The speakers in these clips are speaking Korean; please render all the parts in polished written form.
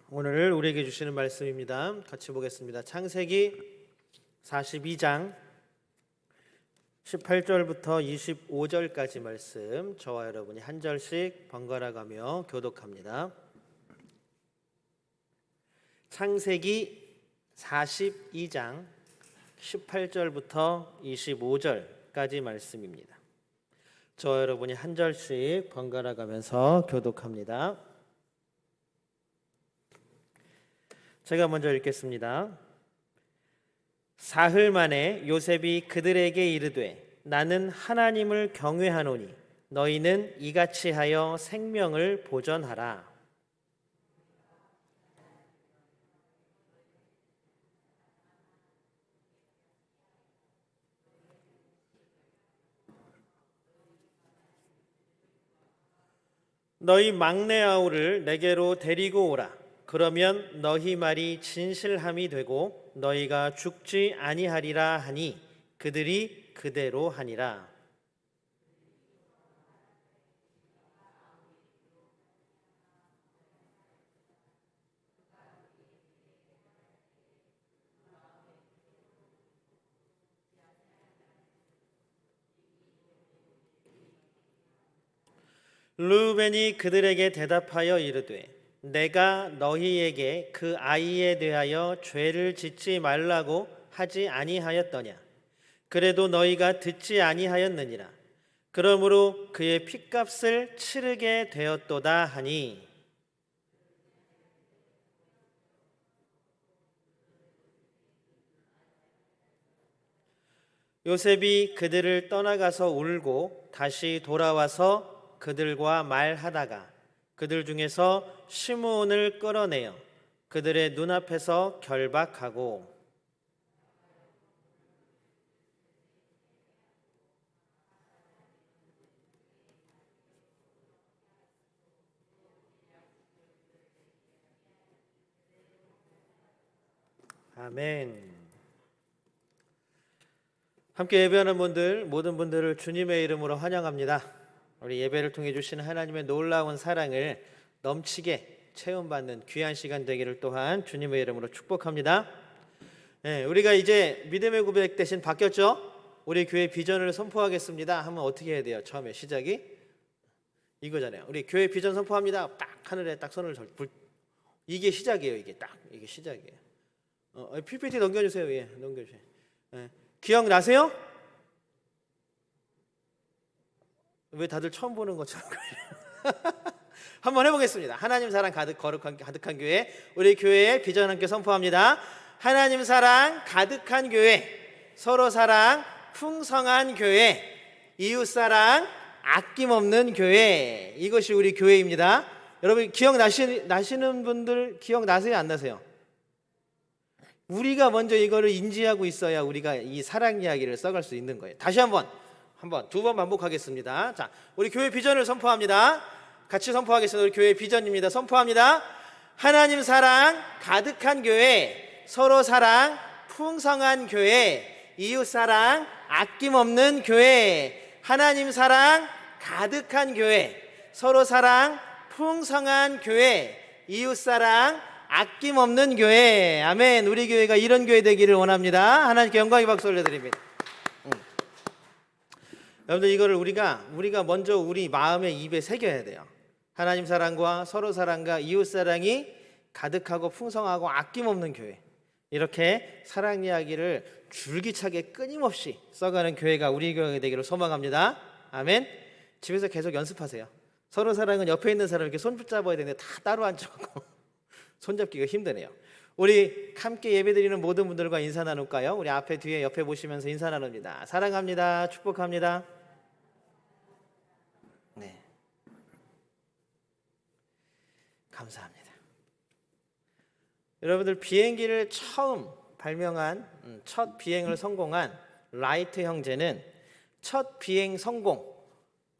오늘 우리에게 주시는 말씀입니다. 같이 보겠습니다. 창세기 42장 18절부터 25절까지 말씀, 저와 여러분이 한 절씩 번갈아 가며 교독합니다. 창세기 42장 18절부터 25절까지 말씀입니다. 저와 여러분이 한 절씩 번갈아 가면서 교독합니다. 제가 먼저 읽겠습니다. 사흘 만에 요셉이 그들에게 이르되 나는 하나님을 경외하노니 너희는 이같이 하여 생명을 보전하라. 너희 막내 아우를 내게로 데리고 오라. 그러면 너희 말이 진실함이 되고 너희가 죽지 아니하리라 하니 그들이 그대로 하니라. 르우벤이 그들에게 대답하여 이르되 내가 너희에게 그 아이에 대하여 죄를 짓지 말라고 하지 아니하였더냐. 그래도 너희가 듣지 아니하였느니라. 그러므로 그의 핏값을 치르게 되었도다 하니 요셉이 그들을 떠나가서 울고 다시 돌아와서 그들과 말하다가 그들 중에서 시므온을 끌어내어 그들의 눈앞에서 결박하고 아멘. 함께 예배하는 분들, 모든 분들을 주님의 이름으로 환영합니다. 우리 예배를 통해 주시는 하나님의 놀라운 사랑을 넘치게 체험받는 귀한 시간 되기를 또한 주님의 이름으로 축복합니다. 우리가 이제 믿음의 고백 대신 바뀌었죠? 우리 교회 비전을 선포하겠습니다 하면 어떻게 해야 돼요? 처음에 시작이 이거잖아요. 우리 교회 비전 선포합니다. 딱 하늘에 딱 손을 이게 시작이에요. 이게 시작이에요. PPT 넘겨주세요. 예, 넘겨주세요. 기억나세요? 왜 다들 처음 보는 것처럼 한번 해보겠습니다. 하나님 사랑 가득한 교회, 우리 교회의 비전 함께 선포합니다. 하나님 사랑 가득한 교회, 서로 사랑 풍성한 교회, 이웃 사랑 아낌없는 교회, 이것이 우리 교회입니다. 여러분 기억나시는 분들 기억나세요? 안 나세요? 우리가 먼저 이거를 인지하고 있어야 우리가 이 사랑 이야기를 써갈 수 있는 거예요. 다시 두 번 반복하겠습니다. 자, 우리 교회 비전을 선포합니다. 같이 선포하겠습니다. 우리 교회 비전입니다. 선포합니다. 하나님 사랑 가득한 교회, 서로 사랑 풍성한 교회, 이웃 사랑 아낌없는 교회. 하나님 사랑 가득한 교회, 서로 사랑 풍성한 교회, 이웃 사랑 아낌없는 교회. 아멘. 우리 교회가 이런 교회 되기를 원합니다. 하나님께 영광의 박수 올려드립니다. 여러분들 이거를 우리가 먼저 우리 마음의 입에 새겨야 돼요. 하나님 사랑과 서로 사랑과 이웃 사랑이 가득하고 풍성하고 아낌없는 교회, 이렇게 사랑 이야기를 줄기차게 끊임없이 써가는 교회가 우리 교회가 되기를 소망합니다. 아멘. 집에서 계속 연습하세요. 서로 사랑은 옆에 있는 사람 이렇게 손 붙잡아야 되는데 다 따로 앉아갖고 손잡기가 힘드네요. 우리 함께 예배드리는 모든 분들과 인사 나눌까요? 우리 앞에 뒤에 옆에 보시면서 인사 나눕니다. 사랑합니다. 축복합니다. 네, 감사합니다. 여러분들 비행기를 처음 발명한 첫 비행을 성공한 라이트 형제는 첫 비행 성공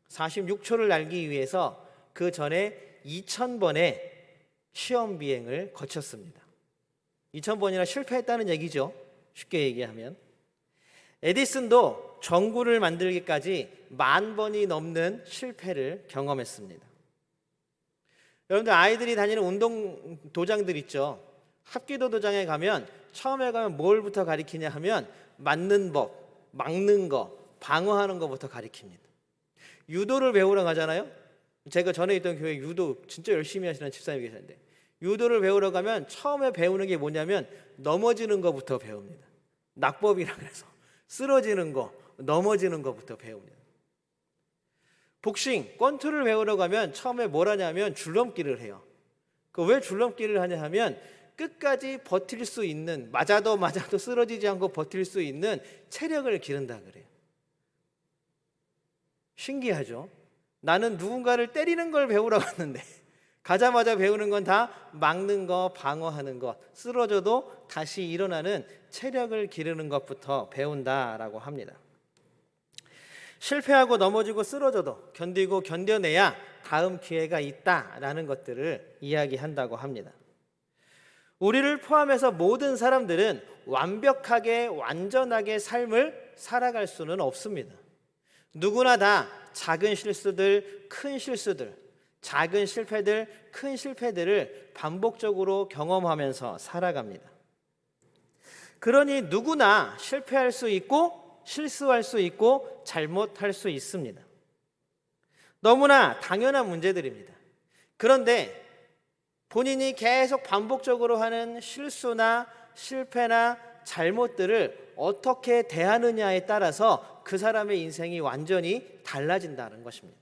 46초를 날기 위해서 그 전에 2000번의 시험 비행을 거쳤습니다. 2000번이나 실패했다는 얘기죠. 쉽게 얘기하면. 에디슨도 전구를 만들기까지 10,000번이 넘는 실패를 경험했습니다. 여러분들 아이들이 다니는 운동 도장들 있죠. 합기도 도장에 가면 처음에 가면 뭘부터 가리키냐 하면 맞는 법, 막는 거, 방어하는 것부터 가리킵니다. 유도를 배우러 가잖아요. 제가 전에 있던 교회 유도 진짜 열심히 하시는 집사님이 계셨는데 유도를 배우러 가면 처음에 배우는 게 뭐냐면 넘어지는 것부터 배웁니다. 낙법이라 그래서 쓰러지는 거, 넘어지는 것부터 배웁니다. 복싱, 권투를 배우러 가면 처음에 뭘 하냐면 줄넘기를 해요. 왜 줄넘기를 하냐 하면 끝까지 버틸 수 있는, 맞아도 쓰러지지 않고 버틸 수 있는 체력을 기른다 그래요. 신기하죠? 나는 누군가를 때리는 걸 배우러 갔는데 가자마자 배우는 건 다 막는 거, 방어하는 것, 쓰러져도 다시 일어나는 체력을 기르는 것부터 배운다라고 합니다. 실패하고 넘어지고 쓰러져도 견디고 견뎌내야 다음 기회가 있다라는 것들을 이야기한다고 합니다. 우리를 포함해서 모든 사람들은 완벽하게 완전하게 삶을 살아갈 수는 없습니다. 누구나 다 작은 실수들, 큰 실수들, 작은 실패들, 큰 실패들을 반복적으로 경험하면서 살아갑니다. 그러니 누구나 실패할 수 있고 실수할 수 있고 잘못할 수 있습니다. 너무나 당연한 문제들입니다. 그런데 본인이 계속 반복적으로 하는 실수나 실패나 잘못들을 어떻게 대하느냐에 따라서 그 사람의 인생이 완전히 달라진다는 것입니다.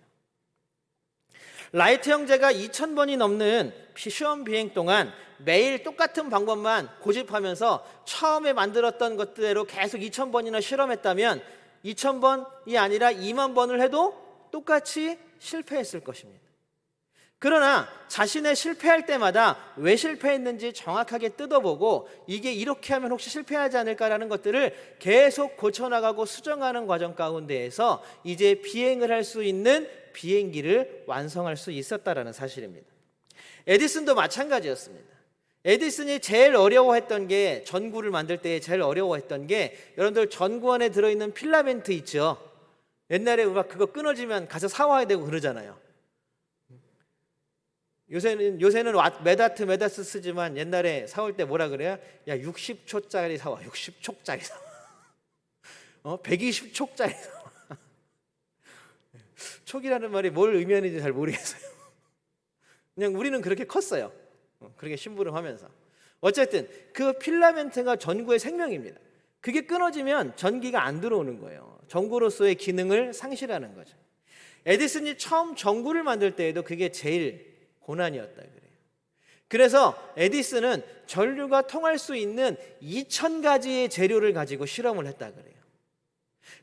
라이트 형제가 2000번이 넘는 시험 비행 동안 매일 똑같은 방법만 고집하면서 처음에 만들었던 것대로 계속 2000번이나 실험했다면 2000번이 아니라 2만 번을 해도 똑같이 실패했을 것입니다. 그러나 자신의 실패할 때마다 왜 실패했는지 정확하게 뜯어보고 이게 이렇게 하면 혹시 실패하지 않을까라는 것들을 계속 고쳐나가고 수정하는 과정 가운데에서 이제 비행을 할 수 있는 비행기를 완성할 수 있었다라는 사실입니다. 에디슨도 마찬가지였습니다. 에디슨이 제일 어려워했던 게, 전구를 만들 때 제일 어려워했던 게, 여러분들 전구 안에 들어있는 필라멘트 있죠. 옛날에 막 그거 끊어지면 가서 사와야 되고 그러잖아요. 요새는 메다트 쓰지만 옛날에 사올 때 뭐라 그래요? 야, 60초짜리 사와. 60초짜리 사와. 120초짜리 사와. 촉이라는 말이 뭘 의미하는지 잘 모르겠어요. 그냥 우리는 그렇게 컸어요. 그렇게 심부름하면서. 어쨌든 그 필라멘트가 전구의 생명입니다. 그게 끊어지면 전기가 안 들어오는 거예요. 전구로서의 기능을 상실하는 거죠. 에디슨이 처음 전구를 만들 때에도 그게 제일 고난이었다 그래요. 그래서 에디슨은 전류가 통할 수 있는 2000가지의 재료를 가지고 실험을 했다 그래요.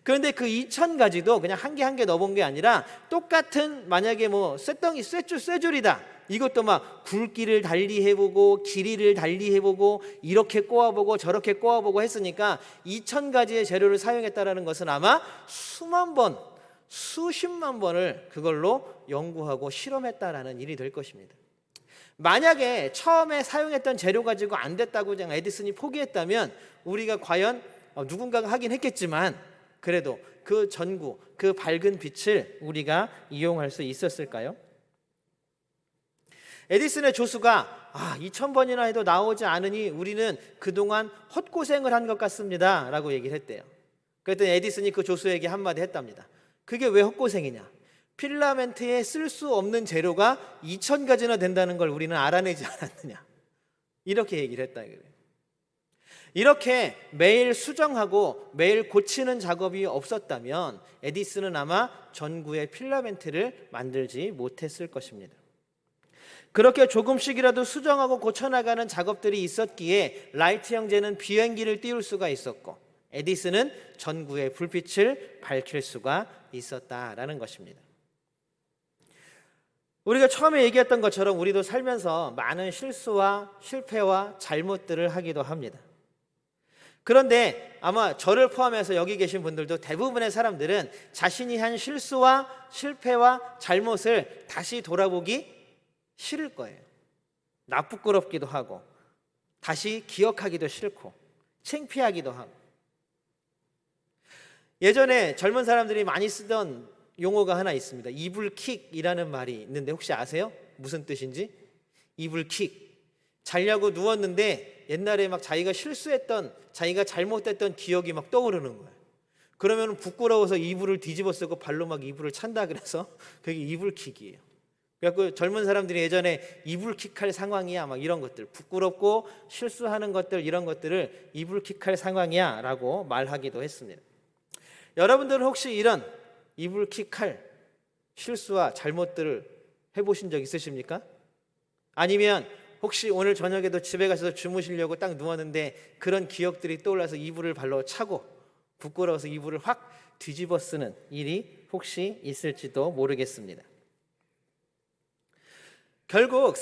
그런데 그 2000가지도 그냥 한 개 한 개 넣어본 게 아니라 똑같은, 만약에 뭐 쇠줄이다. 이것도 막 굵기를 달리해보고 길이를 달리해보고 이렇게 꼬아보고 저렇게 꼬아보고 했으니까 2000가지의 재료를 사용했다는 것은 아마 수만 번, 수십만 번을 그걸로 연구하고 실험했다라는 일이 될 것입니다. 만약에 처음에 사용했던 재료 가지고 안 됐다고 그냥 에디슨이 포기했다면 우리가 과연 누군가가 하긴 했겠지만 그래도 그 전구, 그 밝은 빛을 우리가 이용할 수 있었을까요? 에디슨의 조수가 2000번이나 해도 나오지 않으니 우리는 그동안 헛고생을 한 것 같습니다 라고 얘기를 했대요. 그랬더니 에디슨이 그 조수에게 한마디 했답니다. 그게 왜 헛고생이냐? 필라멘트에 쓸 수 없는 재료가 2000가지나 된다는 걸 우리는 알아내지 않았느냐? 이렇게 얘기를 했다 그래요. 이렇게 매일 수정하고 매일 고치는 작업이 없었다면 에디슨은 아마 전구의 필라멘트를 만들지 못했을 것입니다. 그렇게 조금씩이라도 수정하고 고쳐나가는 작업들이 있었기에 라이트 형제는 비행기를 띄울 수가 있었고 에디슨은 전구의 불빛을 밝힐 수가 있었다라는 것입니다. 우리가 처음에 얘기했던 것처럼 우리도 살면서 많은 실수와 실패와 잘못들을 하기도 합니다. 그런데 아마 저를 포함해서 여기 계신 분들도 대부분의 사람들은 자신이 한 실수와 실패와 잘못을 다시 돌아보기 싫을 거예요. 부끄럽기도 하고 다시 기억하기도 싫고 창피하기도 하고. 예전에 젊은 사람들이 많이 쓰던 용어가 하나 있습니다. 이불킥이라는 말이 있는데 혹시 아세요? 무슨 뜻인지? 이불킥. 자려고 누웠는데 옛날에 막 자기가 실수했던, 자기가 잘못했던 기억이 막 떠오르는 거예요. 그러면 부끄러워서 이불을 뒤집어 쓰고 발로 막 이불을 찬다 그래서 그게 이불킥이에요. 그래서 젊은 사람들이 예전에 이불킥할 상황이야 막 이런 것들, 부끄럽고 실수하는 것들, 이런 것들을 이불킥할 상황이야 라고 말하기도 했습니다. 여러분들은 혹시 이런 이불킥할 실수와 잘못들을 해보신 적 있으십니까? 아니면 혹시 오늘 저녁에도 집에 가서 주무시려고 딱 누웠는데 그런 기억들이 떠올라서 이불을 발로 차고 부끄러워서 이불을 확 뒤집어 쓰는 일이 혹시 있을지도 모르겠습니다. 결국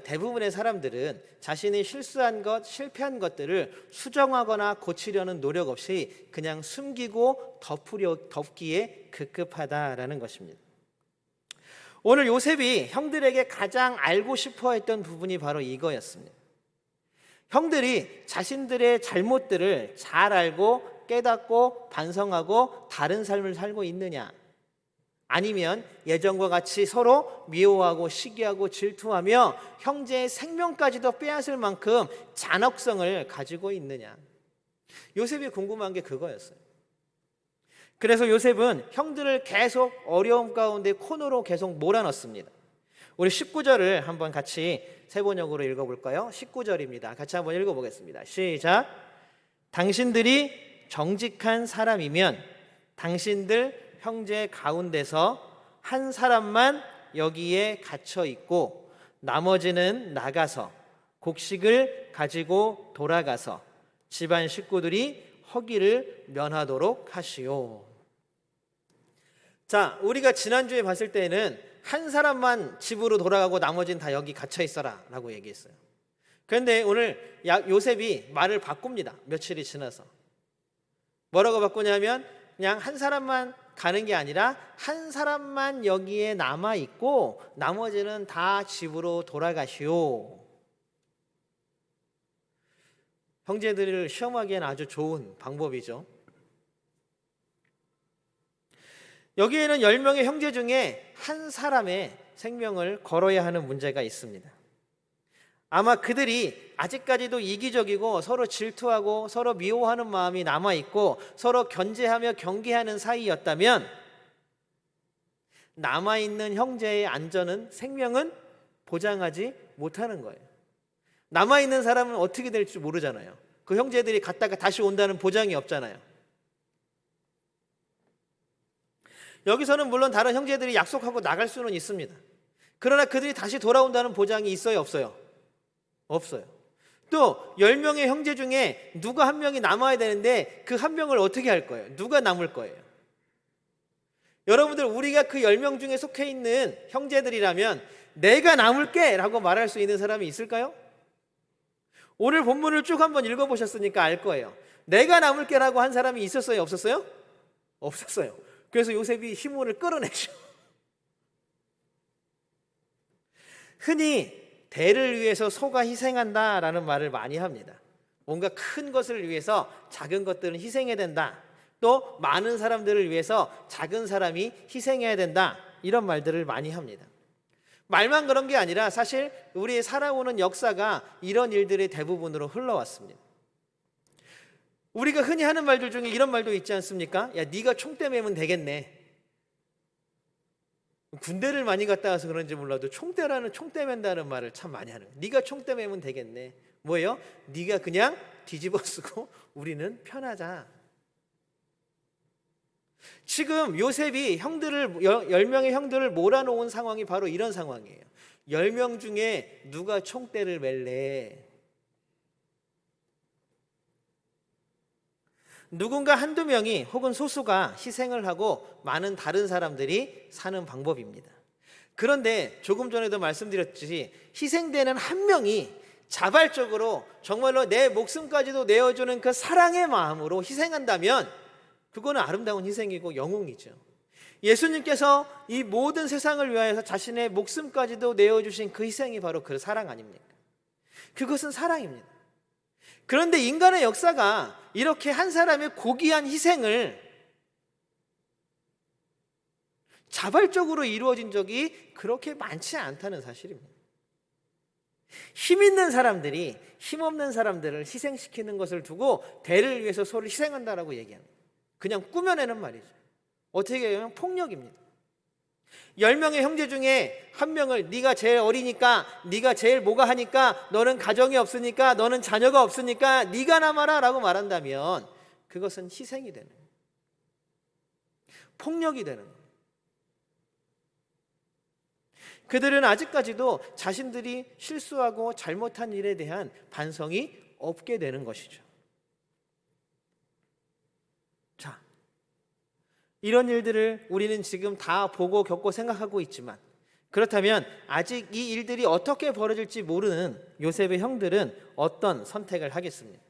대부분의 사람들은 자신이 실수한 것, 실패한 것들을 수정하거나 고치려는 노력 없이 그냥 숨기고 덮기에 급급하다라는 것입니다. 오늘 요셉이 형들에게 가장 알고 싶어 했던 부분이 바로 이거였습니다. 형들이 자신들의 잘못들을 잘 알고 깨닫고 반성하고 다른 삶을 살고 있느냐, 아니면 예전과 같이 서로 미워하고 시기하고 질투하며 형제의 생명까지도 빼앗을 만큼 잔혹성을 가지고 있느냐. 요셉이 궁금한 게 그거였어요. 그래서 요셉은 형들을 계속 어려움 가운데 코너로 계속 몰아넣습니다. 우리 19절을 한번 같이 세 번역으로 읽어볼까요? 19절입니다. 같이 한번 읽어보겠습니다. 시작. 당신들이 정직한 사람이면 당신들 형제 가운데서 한 사람만 여기에 갇혀 있고 나머지는 나가서 곡식을 가지고 돌아가서 집안 식구들이 허기를 면하도록 하시오. 자, 우리가 지난주에 봤을 때는 한 사람만 집으로 돌아가고 나머지는 다 여기 갇혀 있어라 라고 얘기했어요. 그런데 오늘 요셉이 말을 바꿉니다. 며칠이 지나서 뭐라고 바꾸냐면 그냥 한 사람만 가는 게 아니라 한 사람만 여기에 남아있고 나머지는 다 집으로 돌아가시오. 형제들을 시험하기엔 아주 좋은 방법이죠. 여기에는 10명의 형제 중에 한 사람의 생명을 걸어야 하는 문제가 있습니다. 아마 그들이 아직까지도 이기적이고 서로 질투하고 서로 미워하는 마음이 남아있고 서로 견제하며 경계하는 사이였다면 남아있는 형제의 안전은, 생명은 보장하지 못하는 거예요. 남아있는 사람은 어떻게 될지 모르잖아요. 그 형제들이 갔다가 다시 온다는 보장이 없잖아요. 여기서는 물론 다른 형제들이 약속하고 나갈 수는 있습니다. 그러나 그들이 다시 돌아온다는 보장이 있어요, 없어요? 없어요. 또 10명의 형제 중에 누가 한 명이 남아야 되는데 그 한 명을 어떻게 할 거예요? 누가 남을 거예요? 여러분들, 우리가 그 10명 중에 속해 있는 형제들이라면 내가 남을게 라고 말할 수 있는 사람이 있을까요? 오늘 본문을 쭉 한번 읽어보셨으니까 알 거예요. 내가 남을게 라고 한 사람이 있었어요, 없었어요? 없었어요. 그래서 요셉이 힘을 끌어내죠. 흔히 대를 위해서 소가 희생한다라는 말을 많이 합니다. 뭔가 큰 것을 위해서 작은 것들은 희생해야 된다. 또 많은 사람들을 위해서 작은 사람이 희생해야 된다. 이런 말들을 많이 합니다. 말만 그런 게 아니라 사실 우리의 살아오는 역사가 이런 일들의 대부분으로 흘러왔습니다. 우리가 흔히 하는 말들 중에 이런 말도 있지 않습니까? 야, 네가 총대 매면 되겠네. 군대를 많이 갔다 와서 그런지 몰라도 총대 맨다는 말을 참 많이 하는 거예요. 네가 총대 매면 되겠네. 뭐예요? 네가 그냥 뒤집어 쓰고 우리는 편하자. 지금 요셉이 10명의 형들을 몰아놓은 상황이 바로 이런 상황이에요. 10명 중에 누가 총대를 맬래? 누군가 한두 명이 혹은 소수가 희생을 하고 많은 다른 사람들이 사는 방법입니다. 그런데 조금 전에도 말씀드렸듯이 희생되는 한 명이 자발적으로 정말로 내 목숨까지도 내어주는 그 사랑의 마음으로 희생한다면 그거는 아름다운 희생이고 영웅이죠. 예수님께서 이 모든 세상을 위하여서 자신의 목숨까지도 내어주신 그 희생이 바로 그 사랑 아닙니까? 그것은 사랑입니다. 그런데 인간의 역사가 이렇게 한 사람의 고귀한 희생을 자발적으로 이루어진 적이 그렇게 많지 않다는 사실입니다. 힘 있는 사람들이 힘없는 사람들을 희생시키는 것을 두고 대를 위해서 서로 희생한다라고 얘기합니다. 그냥 꾸며내는 말이죠. 어떻게 보면 폭력입니다. 10명의 형제 중에 한 명을 네가 제일 어리니까, 네가 제일 뭐가 하니까, 너는 가정이 없으니까, 너는 자녀가 없으니까 네가 남아라 라고 말한다면 그것은 희생이 되는 거예요. 폭력이 되는 거예요. 그들은 아직까지도 자신들이 실수하고 잘못한 일에 대한 반성이 없게 되는 것이죠. 자, 이런 일들을 우리는 지금 다 보고 겪고 생각하고 있지만, 그렇다면 아직 이 일들이 어떻게 벌어질지 모르는 요셉의 형들은 어떤 선택을 하겠습니까?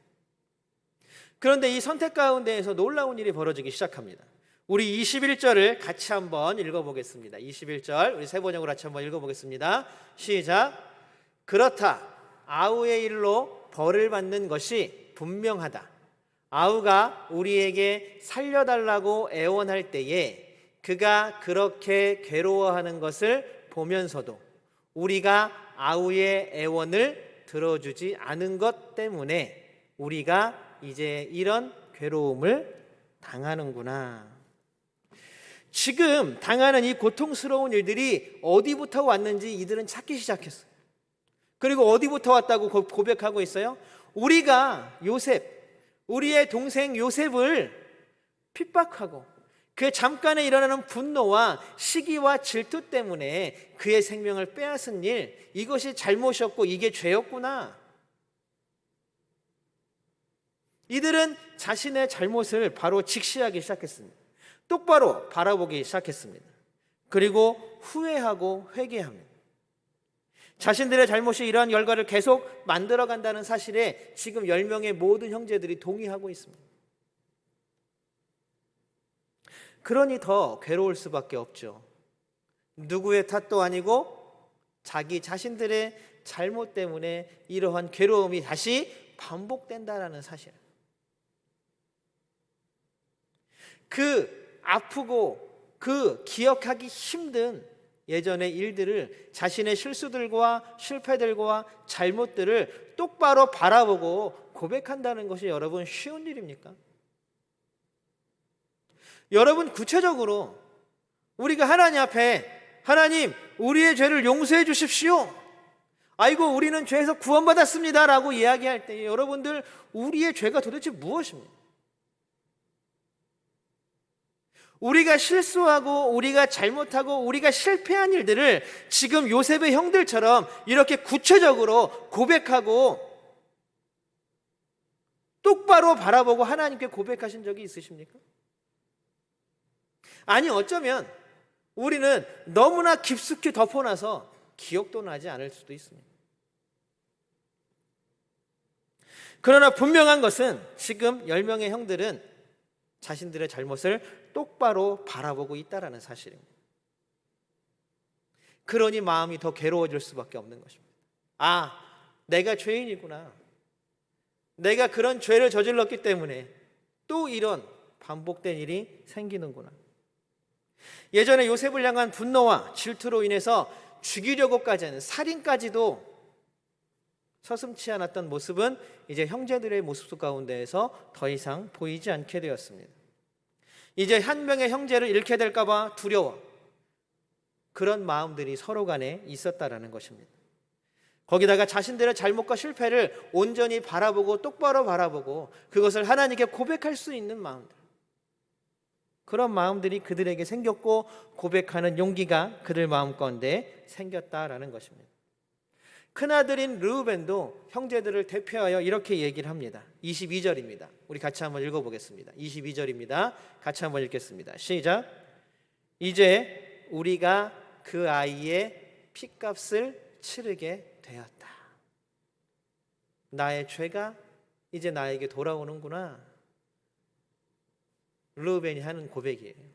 그런데 이 선택 가운데에서 놀라운 일이 벌어지기 시작합니다. 우리 21절을 같이 한번 읽어보겠습니다. 21절 우리 세 번역으로 같이 한번 읽어보겠습니다. 시작. 그렇다. 아우의 일로 벌을 받는 것이 분명하다. 아우가 우리에게 살려달라고 애원할 때에 그가 그렇게 괴로워하는 것을 보면서도 우리가 아우의 애원을 들어주지 않은 것 때문에 우리가 이제 이런 괴로움을 당하는구나. 지금 당하는 이 고통스러운 일들이 어디부터 왔는지 이들은 찾기 시작했어요. 그리고 어디부터 왔다고 고백하고 있어요? 우리가 우리의 동생 요셉을 핍박하고 그 잠깐에 일어나는 분노와 시기와 질투 때문에 그의 생명을 빼앗은 일, 이것이 잘못이었고 이게 죄였구나. 이들은 자신의 잘못을 바로 직시하기 시작했습니다. 똑바로 바라보기 시작했습니다. 그리고 후회하고 회개합니다. 자신들의 잘못이 이러한 결과를 계속 만들어간다는 사실에 지금 10명의 모든 형제들이 동의하고 있습니다. 그러니 더 괴로울 수밖에 없죠. 누구의 탓도 아니고 자기 자신들의 잘못 때문에 이러한 괴로움이 다시 반복된다는 사실. 그 아프고 그 기억하기 힘든 예전의 일들을, 자신의 실수들과 실패들과 잘못들을 똑바로 바라보고 고백한다는 것이 여러분 쉬운 일입니까? 여러분 구체적으로 우리가 하나님 앞에 하나님 우리의 죄를 용서해 주십시오. 아이고 우리는 죄에서 구원받았습니다 라고 이야기할 때 여러분들 우리의 죄가 도대체 무엇입니까? 우리가 실수하고 우리가 잘못하고 우리가 실패한 일들을 지금 요셉의 형들처럼 이렇게 구체적으로 고백하고 똑바로 바라보고 하나님께 고백하신 적이 있으십니까? 아니 어쩌면 우리는 너무나 깊숙이 덮어놔서 기억도 나지 않을 수도 있습니다. 그러나 분명한 것은 지금 10명의 형들은 자신들의 잘못을 똑바로 바라보고 있다는 사실입니다. 그러니 마음이 더 괴로워질 수밖에 없는 것입니다. 아, 내가 죄인이구나. 내가 그런 죄를 저질렀기 때문에 또 이런 반복된 일이 생기는구나. 예전에 요셉을 향한 분노와 질투로 인해서 죽이려고까지 하는 살인까지도 서슴지 않았던 모습은 이제 형제들의 모습 가운데에서 더 이상 보이지 않게 되었습니다. 이제 한 명의 형제를 잃게 될까 봐 두려워, 그런 마음들이 서로 간에 있었다라는 것입니다. 거기다가 자신들의 잘못과 실패를 온전히 바라보고 똑바로 바라보고 그것을 하나님께 고백할 수 있는 마음들, 그런 마음들이 그들에게 생겼고 고백하는 용기가 그들 마음 가운데 생겼다라는 것입니다. 큰아들인 르우벤도 형제들을 대표하여 이렇게 얘기를 합니다. 22절입니다. 우리 같이 한번 읽어보겠습니다. 22절입니다. 같이 한번 읽겠습니다. 시작. 이제 우리가 그 아이의 핏값을 치르게 되었다. 나의 죄가 이제 나에게 돌아오는구나. 르우벤이 하는 고백이에요.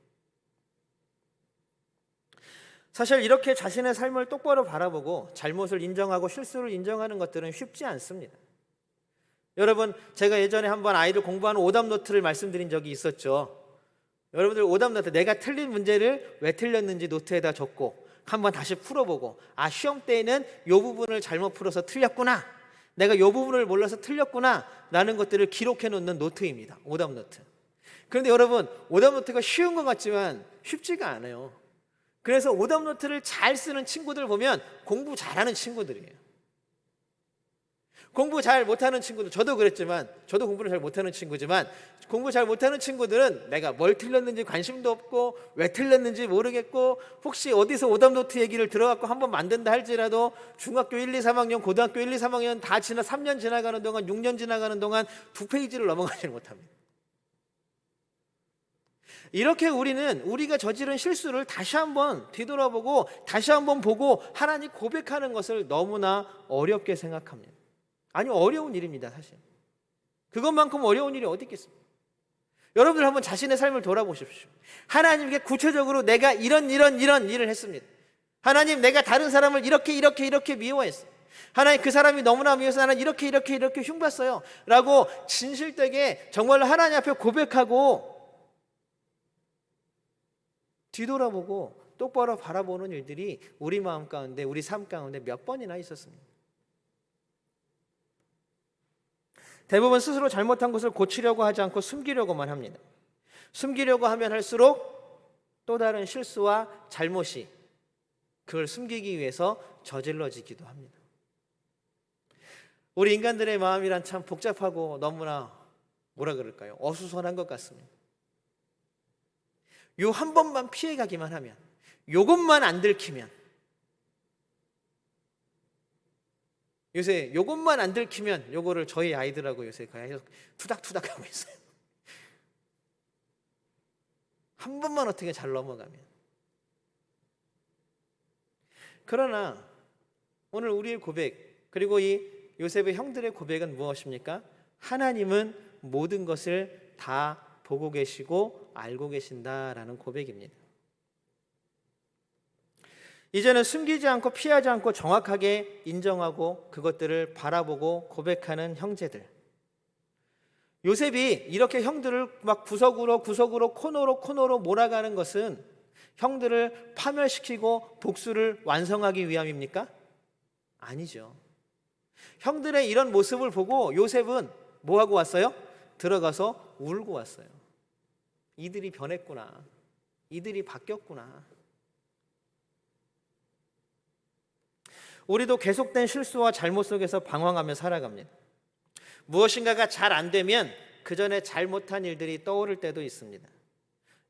사실 이렇게 자신의 삶을 똑바로 바라보고 잘못을 인정하고 실수를 인정하는 것들은 쉽지 않습니다. 여러분, 제가 예전에 한번 아이들 공부하는 오답 노트를 말씀드린 적이 있었죠. 여러분들 오답 노트, 내가 틀린 문제를 왜 틀렸는지 노트에다 적고 한번 다시 풀어보고, 아, 시험 때에는 이 부분을 잘못 풀어서 틀렸구나, 내가 이 부분을 몰라서 틀렸구나 라는 것들을 기록해 놓는 노트입니다. 오답 노트. 그런데 여러분, 오답 노트가 쉬운 것 같지만 쉽지가 않아요. 그래서 오답 노트를 잘 쓰는 친구들 보면 공부 잘하는 친구들이에요. 공부 잘 못하는 친구들, 저도 그랬지만, 저도 공부를 잘 못하는 친구지만, 공부 잘 못하는 친구들은 내가 뭘 틀렸는지 관심도 없고 왜 틀렸는지 모르겠고, 혹시 어디서 오답 노트 얘기를 들어갖고 한번 만든다 할지라도 중학교 1, 2, 3학년, 고등학교 1, 2, 3학년 다 3년 지나가는 동안, 6년 지나가는 동안 2페이지를 넘어가지 못합니다. 이렇게 우리는 우리가 저지른 실수를 다시 한번 뒤돌아보고 다시 한번 보고 하나님 고백하는 것을 너무나 어렵게 생각합니다. 아니, 어려운 일입니다. 사실 그것만큼 어려운 일이 어디 있겠습니까? 여러분들 한번 자신의 삶을 돌아보십시오. 하나님께 구체적으로 내가 이런 일을 했습니다. 하나님, 내가 다른 사람을 이렇게 미워했어요. 하나님, 그 사람이 너무나 미워서 나는 이렇게 흉봤어요 라고 진실되게 정말로 하나님 앞에 고백하고 뒤돌아보고 똑바로 바라보는 일들이 우리 마음 가운데, 우리 삶 가운데 몇 번이나 있었습니다. 대부분 스스로 잘못한 것을 고치려고 하지 않고 숨기려고만 합니다. 숨기려고 하면 할수록 또 다른 실수와 잘못이 그걸 숨기기 위해서 저질러지기도 합니다. 우리 인간들의 마음이란 참 복잡하고 너무나 뭐라 그럴까요? 어수선한 것 같습니다. 요 한 번만 피해가기만 하면, 요것만 안 들키면, 요새 요것만 안 들키면, 요거를 저희 아이들하고 요새 계속 투닥투닥 하고 있어요. 한 번만 어떻게 잘 넘어가면. 그러나 오늘 우리의 고백, 그리고 이 요셉의 형들의 고백은 무엇입니까? 하나님은 모든 것을 다 보고 계시고 알고 계신다라는 고백입니다. 이제는 숨기지 않고 피하지 않고 정확하게 인정하고 그것들을 바라보고 고백하는 형제들. 요셉이 이렇게 형들을 막 구석으로 코너로 몰아가는 것은 형들을 파멸시키고 복수를 완성하기 위함입니까? 아니죠. 형들의 이런 모습을 보고 요셉은 뭐 하고 왔어요? 들어가서 울고 왔어요. 이들이 변했구나. 이들이 바뀌었구나. 우리도 계속된 실수와 잘못 속에서 방황하며 살아갑니다. 무엇인가가 잘 안 되면 그 전에 잘못한 일들이 떠오를 때도 있습니다.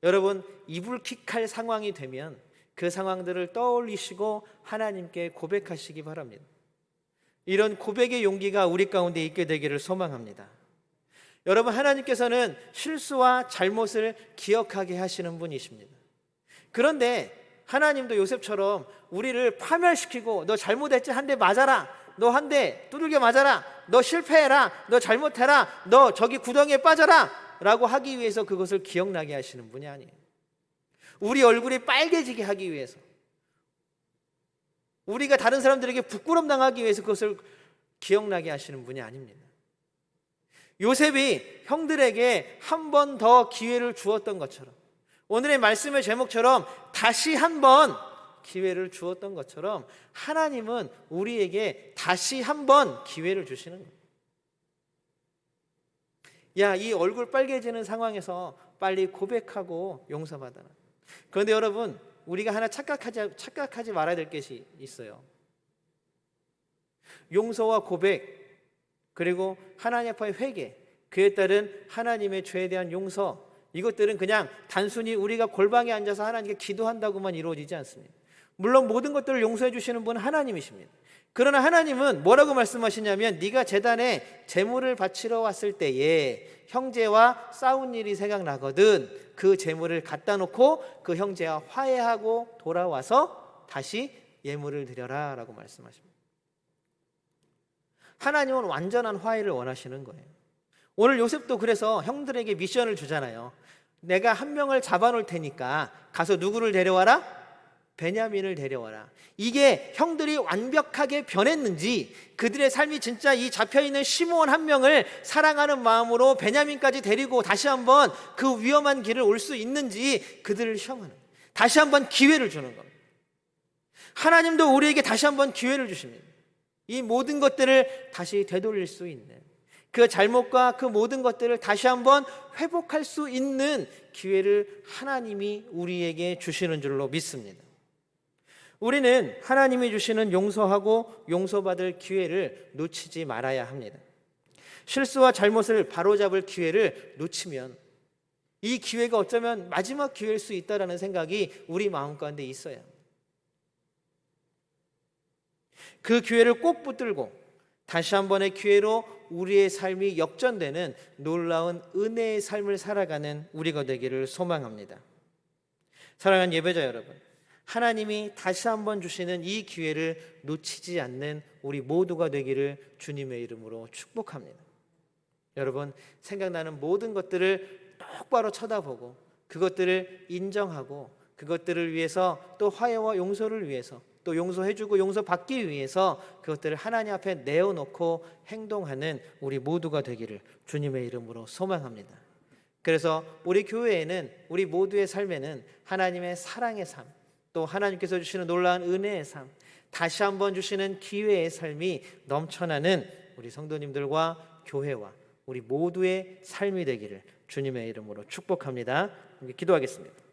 여러분, 이불킥할 상황이 되면 그 상황들을 떠올리시고 하나님께 고백하시기 바랍니다. 이런 고백의 용기가 우리 가운데 있게 되기를 소망합니다. 여러분, 하나님께서는 실수와 잘못을 기억하게 하시는 분이십니다. 그런데 하나님도 요셉처럼 우리를 파멸시키고 너 잘못했지, 한 대 맞아라, 너 한 대 두들겨 맞아라, 너 실패해라, 너 잘못해라, 너 저기 구덩이에 빠져라 라고 하기 위해서 그것을 기억나게 하시는 분이 아니에요. 우리 얼굴이 빨개지게 하기 위해서, 우리가 다른 사람들에게 부끄럼 당하기 위해서 그것을 기억나게 하시는 분이 아닙니다. 요셉이 형들에게 한 번 더 기회를 주었던 것처럼, 오늘의 말씀의 제목처럼 다시 한 번 기회를 주었던 것처럼 하나님은 우리에게 다시 한 번 기회를 주시는 거예요. 야, 이 얼굴 빨개지는 상황에서 빨리 고백하고 용서받아라. 그런데 여러분, 우리가 하나 착각하지 말아야 될 것이 있어요. 용서와 고백, 그리고 하나님 앞의 회개, 그에 따른 하나님의 죄에 대한 용서, 이것들은 그냥 단순히 우리가 골방에 앉아서 하나님께 기도한다고만 이루어지지 않습니다. 물론 모든 것들을 용서해 주시는 분은 하나님이십니다. 그러나 하나님은 뭐라고 말씀하시냐면, 네가 제단에 제물을 바치러 왔을 때에 형제와 싸운 일이 생각나거든 그 제물을 갖다 놓고 그 형제와 화해하고 돌아와서 다시 예물을 드려라 라고 말씀하십니다. 하나님은 완전한 화해를 원하시는 거예요. 오늘 요셉도 그래서 형들에게 미션을 주잖아요. 내가 한 명을 잡아놓을 테니까 가서 누구를 데려와라? 베냐민을 데려와라. 이게 형들이 완벽하게 변했는지, 그들의 삶이 진짜 이 잡혀있는 시므온 한 명을 사랑하는 마음으로 베냐민까지 데리고 다시 한번 그 위험한 길을 올 수 있는지 그들을 시험하는 거예요. 다시 한번 기회를 주는 겁니다. 하나님도 우리에게 다시 한번 기회를 주십니다. 이 모든 것들을 다시 되돌릴 수 있는, 그 잘못과 그 모든 것들을 다시 한번 회복할 수 있는 기회를 하나님이 우리에게 주시는 줄로 믿습니다. 우리는 하나님이 주시는 용서하고 용서받을 기회를 놓치지 말아야 합니다. 실수와 잘못을 바로잡을 기회를 놓치면 이 기회가 어쩌면 마지막 기회일 수 있다는 생각이 우리 마음 가운데 있어야 합니다. 그 기회를 꼭 붙들고 다시 한 번의 기회로 우리의 삶이 역전되는 놀라운 은혜의 삶을 살아가는 우리가 되기를 소망합니다. 사랑하는 예배자 여러분, 하나님이 다시 한번 주시는 이 기회를 놓치지 않는 우리 모두가 되기를 주님의 이름으로 축복합니다. 여러분, 생각나는 모든 것들을 똑바로 쳐다보고 그것들을 인정하고 그것들을 위해서 또 화해와 용서를 위해서 또 용서해주고 용서받기 위해서 그것들을 하나님 앞에 내어놓고 행동하는 우리 모두가 되기를 주님의 이름으로 소망합니다. 그래서 우리 교회에는, 우리 모두의 삶에는 하나님의 사랑의 삶, 또 하나님께서 주시는 놀라운 은혜의 삶, 다시 한번 주시는 기회의 삶이 넘쳐나는 우리 성도님들과 교회와 우리 모두의 삶이 되기를 주님의 이름으로 축복합니다. 기도하겠습니다.